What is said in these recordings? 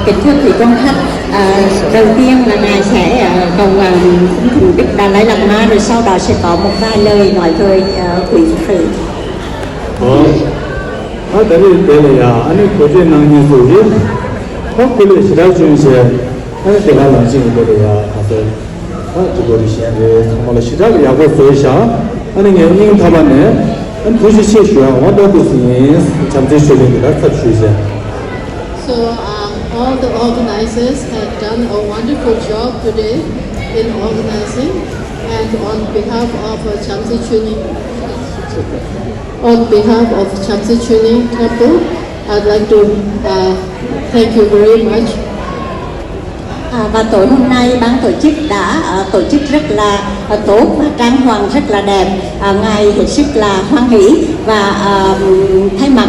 Kính thưa quý quan khách, đầu tiên là ngài sẽ cầu Đức Đà Lai Lạt Ma, rồi sau đó sẽ có một vài lời nói với quý Phật tử. 다리 때려야 아니 고제 나는 소리 확실히 시라준세 아니 내가 나중에 때려야 가서 저거를 시행해 정말 시작 야고 소샤 아니 님 타반에 안 부시 시슈야 원도 부신 잠재 쇼링이라 탑슈제. So all the organizers have done a wonderful job today in organizing, and on behalf of Chamsi Chuning Temple, I'd like to thank you very much. Và tối hôm nay ban tổ chức đã tổ chức rất là tốt và trang hoàng rất là đẹp. Ngài hết sức là hoan hỷ và thay mặt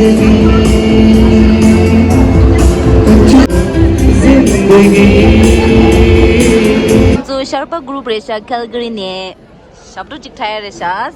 So Sharpa group resha Calgary ne shabdu chiktaya resha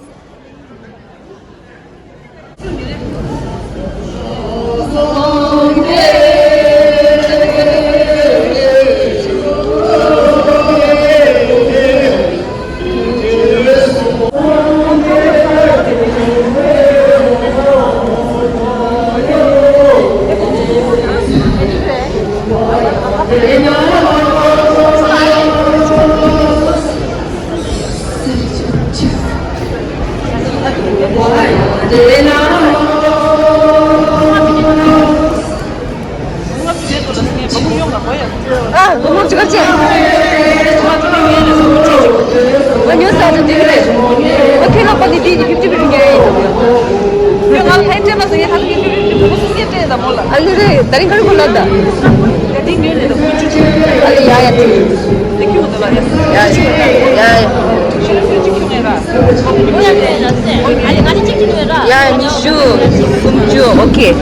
너무 찍었지? When you start to do it, okay, now 빨리 뒤에 50 게. 내가 했잖아, 그게 한 50 무슨 게 되다 몰라. 아니 근데 다른 걸 골랐다. 내가 딩겨내도 무지. 아니 야야. 내가 못 알아. 야. 아니 많이 찍히더라. 야, 미슈. 금주. 오케이.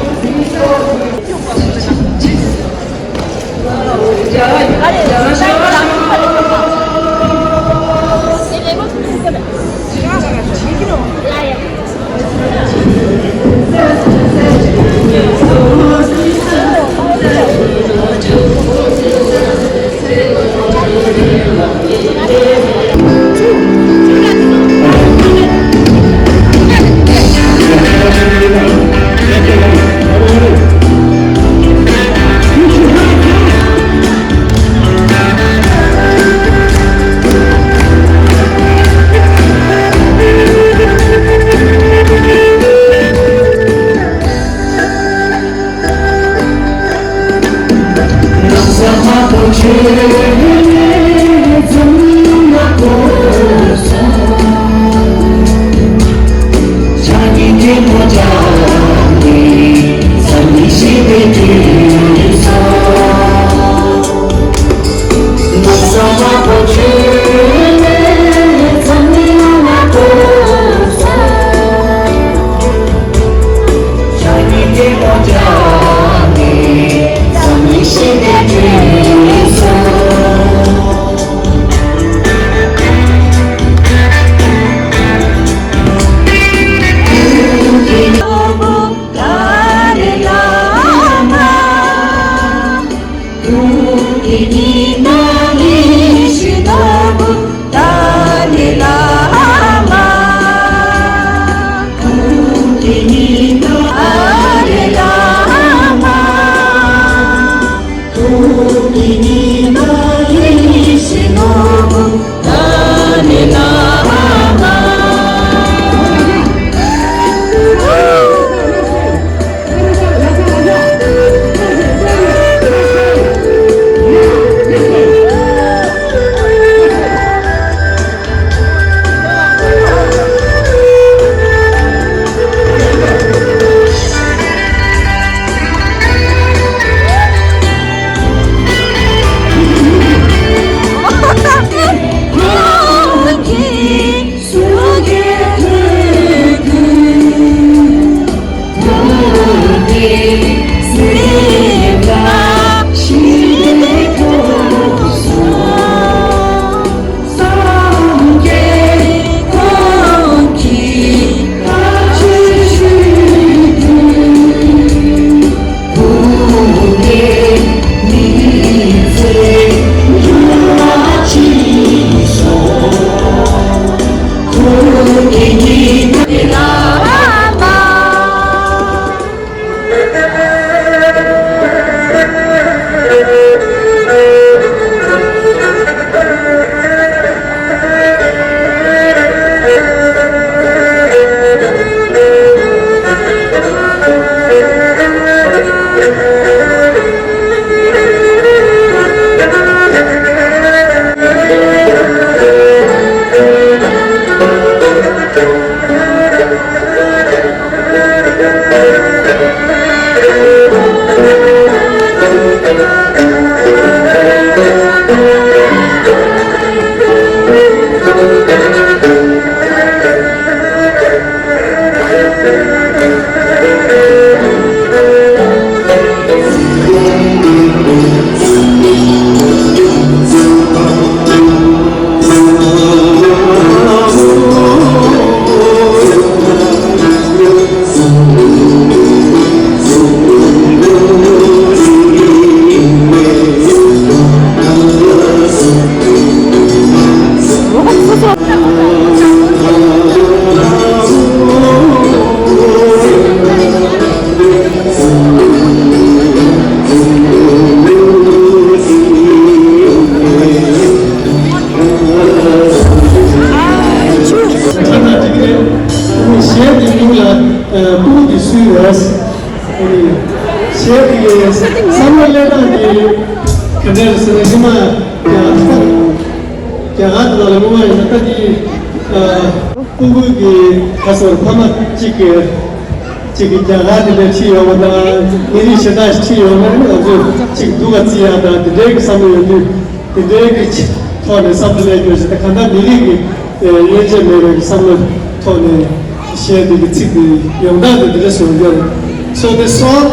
So the song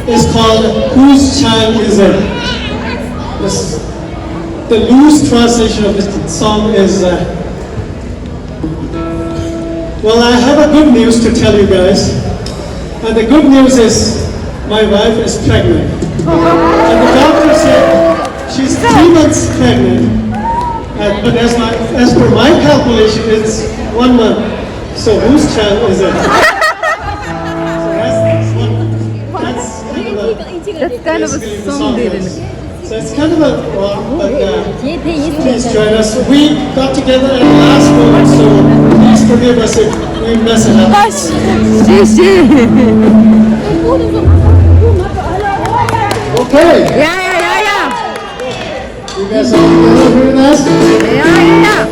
is called Whose Child Is It? The loose translation of this song is well, I have a good news to tell you guys. And the good news is my wife is pregnant. And the doctor said she's 3 months pregnant. But as per my calculation, it's 1 month. So whose child is it? That's kind of a song, So it's kind of a but please join us. We got together at the last moment, so please forgive us if we mess it up. Okay. Yeah. You guys all together with us? Yeah.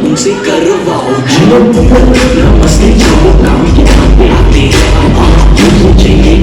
उनसे करवाओ नमस्ते जो नाम के आते हैं चाहिए